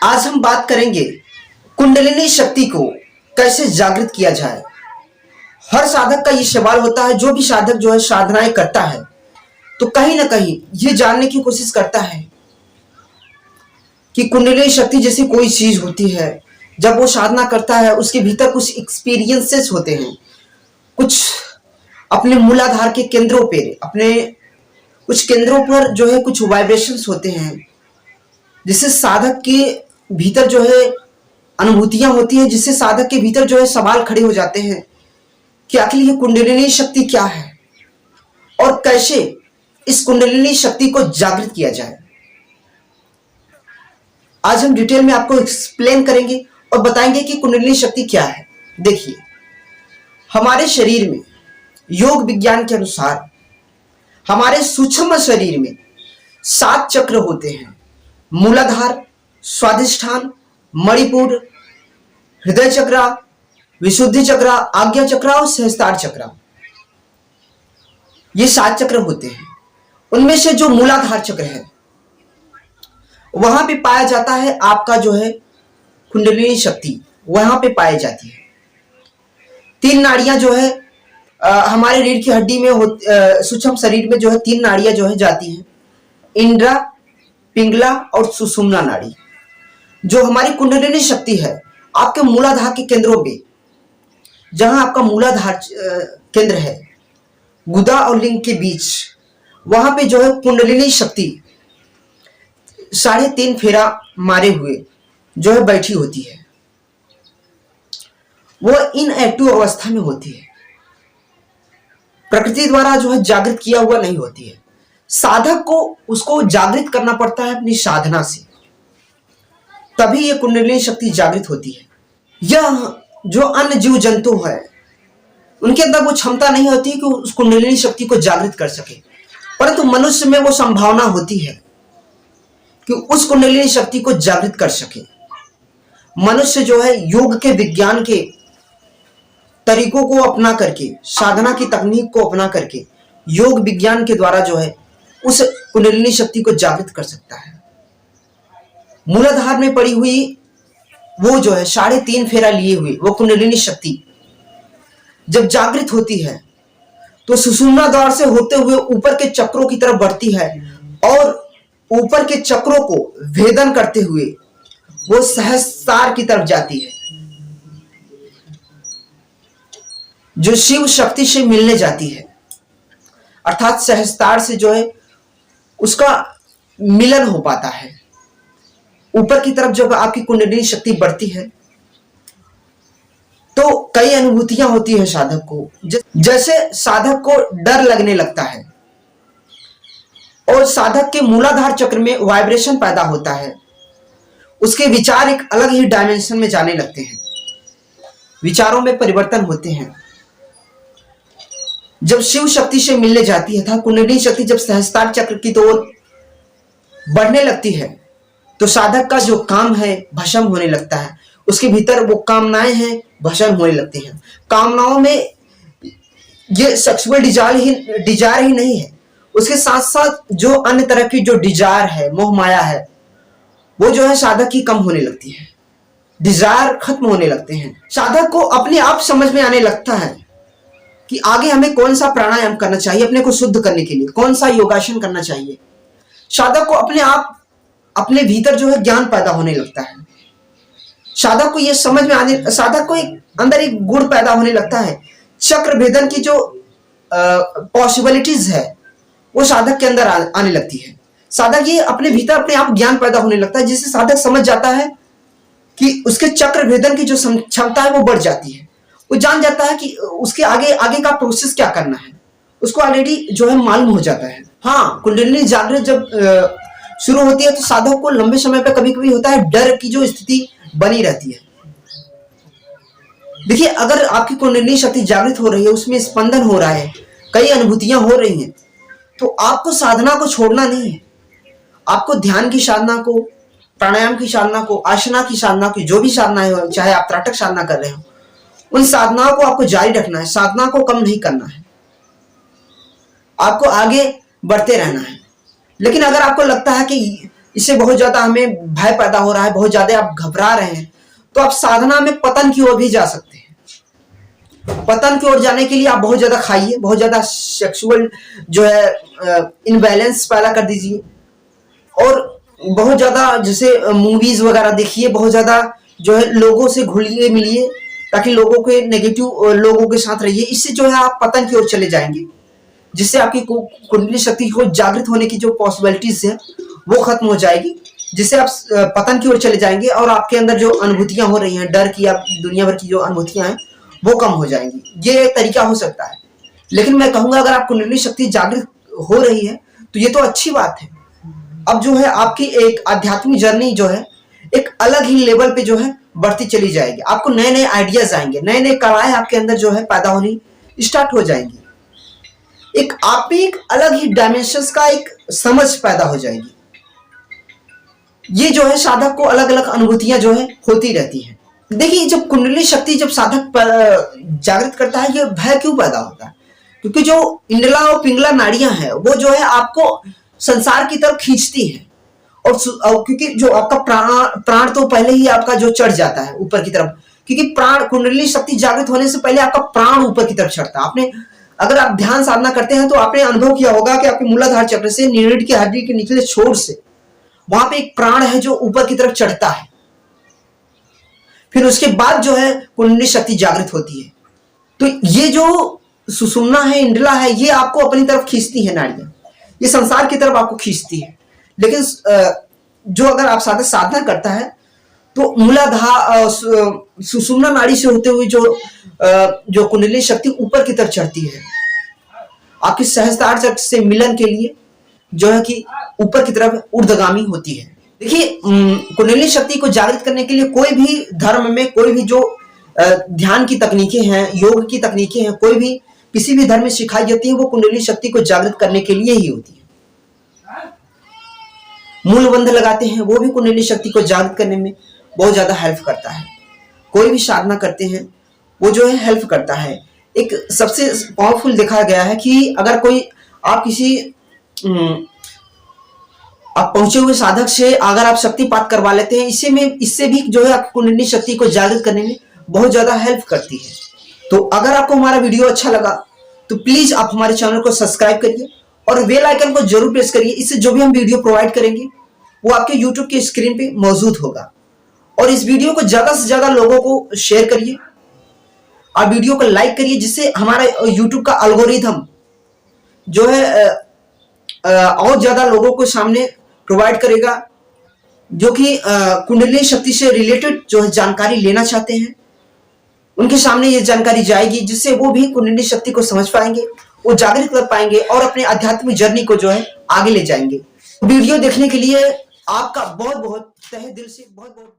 आज हम बात करेंगे कुंडलिनी शक्ति को कैसे जागृत किया जाए। हर साधक का ये सवाल होता है, जो भी साधक जो है साधनाएं करता है तो कहीं ना कहीं ये जानने की कोशिश करता है कि कुंडलिनी शक्ति जैसी कोई चीज होती है। जब वो साधना करता है उसके भीतर कुछ एक्सपीरियंसेस होते हैं, कुछ अपने मूलाधार के केंद्रों पे, अपने कुछ केंद्रों पर जो है कुछ वाइब्रेशंस होते हैं, जिससे साधक के भीतर जो है अनुभूतियां होती हैं, जिससे साधक के भीतर जो है सवाल खड़े हो जाते हैं कि आखिर ये कुंडलिनी शक्ति क्या है और कैसे इस कुंडलिनी शक्ति को जागृत किया जाए। आज हम डिटेल में आपको एक्सप्लेन करेंगे और बताएंगे कि कुंडलिनी शक्ति क्या है। देखिए, हमारे शरीर में योग विज्ञान के अनुसार हमारे सूक्ष्म शरीर में 7 चक्र होते हैं। मूलाधार, स्वाधिष्ठान, मणिपुर, हृदय चक्र, विशुद्धि चक्र, आज्ञा चक्र और सहस्त्रार चक्र। ये 7 चक्र होते हैं। उनमें से जो मूलाधार चक्र है वहां पे पाया जाता है आपका जो है कुंडलिनी शक्ति, वहां पे पाई जाती है। 3 नाड़ियां जो है हमारे रीढ़ की हड्डी में सूक्ष्म शरीर में जो है 3 नाड़ियां जो है जाती हैं, इंद्रा, पिंगला और सुषुम्ना नाड़ी। जो हमारी कुंडलिनी शक्ति है आपके मूलाधार के केंद्रों पे, जहां आपका मूलाधार केंद्र है गुदा और लिंग के बीच, वहां पे जो है कुंडलिनी शक्ति 3.5 फेरा मारे हुए जो है बैठी होती है। वो इनएक्टिव अवस्था में होती है, प्रकृति द्वारा जो है जागृत किया हुआ नहीं होती है। साधक को उसको जागृत करना पड़ता है अपनी साधना से, तभी ये कुंडलिनी शक्ति जागृत होती है। यह जो अन्य जीव जंतु है उनके अंदर वो क्षमता नहीं होती कि उस कुंडलिनी शक्ति को जागृत कर सके, परंतु मनुष्य में वो संभावना होती है कि उस कुंडलिनी शक्ति को जागृत कर सके। मनुष्य जो है योग के विज्ञान के तरीकों को अपना करके, साधना की तकनीक को अपना करके, योग विज्ञान के द्वारा जो है उस कुंडलिनी शक्ति को जागृत कर सकता है। मूलाधार में पड़ी हुई वो जो है 3.5 फेरा लिए हुई वो कुंडलिनी शक्ति जब जागृत होती है तो सुषुम्ना द्वार से होते हुए ऊपर के चक्रों की तरफ बढ़ती है और ऊपर के चक्रों को भेदन करते हुए वो सहस्त्रार की तरफ जाती है, जो शिव शक्ति से मिलने जाती है। अर्थात सहस्त्रार से जो है उसका मिलन हो पाता है। ऊपर की तरफ जब आपकी कुंडलिनी शक्ति बढ़ती है तो कई अनुभूतियां होती है साधक को। जैसे साधक को डर लगने लगता है और साधक के मूलाधार चक्र में वाइब्रेशन पैदा होता है, उसके विचार एक अलग ही डायमेंशन में जाने लगते हैं, विचारों में परिवर्तन होते हैं। जब शिव शक्ति से मिलने जाती है था कुंडलिनी शक्ति, जब सहस्त्रार चक्र की ओर बढ़ने लगती है तो साधक का जो काम है भस्म होने लगता है। उसके भीतर वो कामनाएं हैं भस्म होने लगती हैं। कामनाओं में ये सेक्सुअल डिजायर ही नहीं है, उसके साथ साथ जो अन्य तरह की जो डिजायर है, मोह माया है, वो जो है साधक की कम होने लगती है, डिजायर खत्म होने लगते हैं। साधक को अपने आप समझ में आने लगता है कि आगे हमें कौन सा प्राणायाम करना चाहिए, अपने को शुद्ध करने के लिए कौन सा योगासन करना चाहिए। साधक को अपने आप अपने भीतर जो है ज्ञान पैदा होने लगता है। साधक को ये समझ में आने, साधक को अंदर एक गुण पैदा होने लगता है। चक्र भेदन की जो पॉसिबिलिटीज है वो साधक के अंदर आने लगती है। साधक ये अपने भीतर अपने आप ज्ञान पैदा होने लगता है, जिससे साधक समझ जाता है कि उसके चक्र भेदन की जो क्षमता है वो बढ़ जाती है। वो जान जाता है कि उसके आगे का प्रोसेस क्या करना है, उसको ऑलरेडी जो है मालूम हो जाता है। हाँ, कुंडलिनी जागृत जब शुरू होती है तो साधक को लंबे समय पे कभी कभी होता है डर की जो स्थिति बनी रहती है। देखिए, अगर आपकी कुंडलिनी शक्ति जागृत हो रही है, उसमें स्पंदन हो रहा है, कई अनुभूतियां हो रही हैं, तो आपको साधना को छोड़ना नहीं है। आपको ध्यान की साधना को, प्राणायाम की साधना को, आसना की साधना की, जो भी साधना हो, चाहे आप त्राटक साधना कर रहे हो, उन साधनाओं को आपको जारी रखना है, साधना को कम नहीं करना है, आपको आगे बढ़ते रहना है। लेकिन अगर आपको लगता है कि इससे बहुत ज्यादा हमें भय पैदा हो रहा है, बहुत ज्यादा आप घबरा रहे हैं, तो आप साधना में पतन की ओर भी जा सकते हैं। पतन की ओर जाने के लिए आप बहुत ज्यादा खाइए, बहुत ज्यादा सेक्सुअल जो है इनबैलेंस पैदा कर दीजिए, और बहुत ज्यादा जैसे मूवीज वगैरह देखिए, बहुत ज्यादा जो है लोगों से घुलिए मिलिए, ताकि लोगों के नेगेटिव लोगों के साथ रहिए। इससे जो है आप पतन की ओर चले जाएंगे, जिससे आपकी कुंडली शक्ति को जागृत होने की जो पॉसिबिलिटीज है वो खत्म हो जाएगी, जिससे आप पतन की ओर चले जाएंगे, और आपके अंदर जो अनुभूतियां हो रही हैं डर की या दुनिया भर की जो अनुभूतियां हैं वो कम हो जाएंगी। ये एक तरीका हो सकता है। लेकिन मैं कहूंगा अगर आप कुंडली शक्ति जागृत हो रही है तो ये तो अच्छी बात है। अब जो है आपकी एक आध्यात्मिक जर्नी जो है एक अलग ही लेवल पे जो है बढ़ती चली जाएगी। आपको नए नए आइडियाज आएंगे, नए नए कलाएं आपके अंदर जो है पैदा होनी स्टार्ट हो जाएंगी। एक आप में एक अलग ही डायमेंशंस का एक समझ पैदा हो जाएगी। ये जो है साधक को अलग अलग अनुभूतियां जो है होती रहती है। देखिए, जब कुंडली शक्ति जब साधक जागृत करता है, ये भय क्यों पैदा होता है? क्योंकि जो इंडला और पिंगला नाड़ियां हैं वो जो है आपको संसार की तरफ खींचती है, और क्योंकि जो आपका प्राण तो पहले ही आपका जो चढ़ जाता है ऊपर की तरफ, क्योंकि प्राण कुंडली शक्ति जागृत होने से पहले आपका प्राण ऊपर की तरफ चढ़ता है। आपने अगर आप ध्यान साधना करते हैं तो आपने अनुभव किया होगा कि आपके मूलाधार चक्र से नीरीड की हड्डी के निचले छोर से वहां पे एक प्राण है जो ऊपर की तरफ चढ़ता है। फिर उसके बाद जो है कुंडली शक्ति जागृत होती है। तो ये जो सुषुम्ना है, इंडला है, ये आपको अपनी तरफ खींचती है नाड़ियां, ये संसार की तरफ आपको खींचती है। लेकिन जो अगर आप साधना करता है तो मूलाधार सुषुम्ना नाड़ी से होते हुए जो कुंडली शक्ति ऊपर की तरफ चढ़ती है, आपकी सहस्त्रार चक्र से मिलन के लिए जो है कि ऊपर की तरफ ऊर्ध्वगामी होती है। देखिए, कुंडली शक्ति को जागृत करने के लिए कोई भी धर्म में कोई भी जो ध्यान की तकनीकें हैं, योग की तकनीकें हैं, कोई भी किसी भी धर्म में सिखाई जाती है, वो कुंडली शक्ति को जागृत करने के लिए ही होती है। मूल बंध लगाते हैं, वो भी कुंडली शक्ति को जागृत करने में बहुत ज्यादा हेल्प करता है। कोई भी साधना करते हैं वो जो है हेल्प करता है। एक सबसे पावरफुल देखा गया है कि अगर कोई आप किसी आप पहुंचे हुए साधक से अगर आप शक्तिपात करवा लेते हैं, इससे भी जो है आपकी कुंडली शक्ति को जागृत करने में बहुत ज्यादा हेल्प करती है। तो अगर आपको हमारा वीडियो अच्छा लगा तो प्लीज आप हमारे चैनल को सब्सक्राइब करिए और बेल आइकन को जरूर प्रेस करिए। इससे जो भी हम वीडियो प्रोवाइड करेंगे वो आपके यूट्यूब की स्क्रीन पे मौजूद होगा। और इस वीडियो को ज्यादा से ज्यादा लोगों को शेयर करिए और वीडियो को लाइक करिए, जिससे हमारा यूट्यूब का एल्गोरिथम जो है और ज्यादा लोगों को सामने प्रोवाइड करेगा जो कि कुंडली शक्ति से रिलेटेड जो है जानकारी लेना चाहते हैं, उनके सामने ये जानकारी जाएगी, जिससे वो भी कुंडली शक्ति को समझ पाएंगे, वो जागृत कर पाएंगे और अपने आध्यात्मिक जर्नी को जो है आगे ले जाएंगे। वीडियो देखने के लिए आपका बहुत बहुत तहे दिल से बहुत बहुत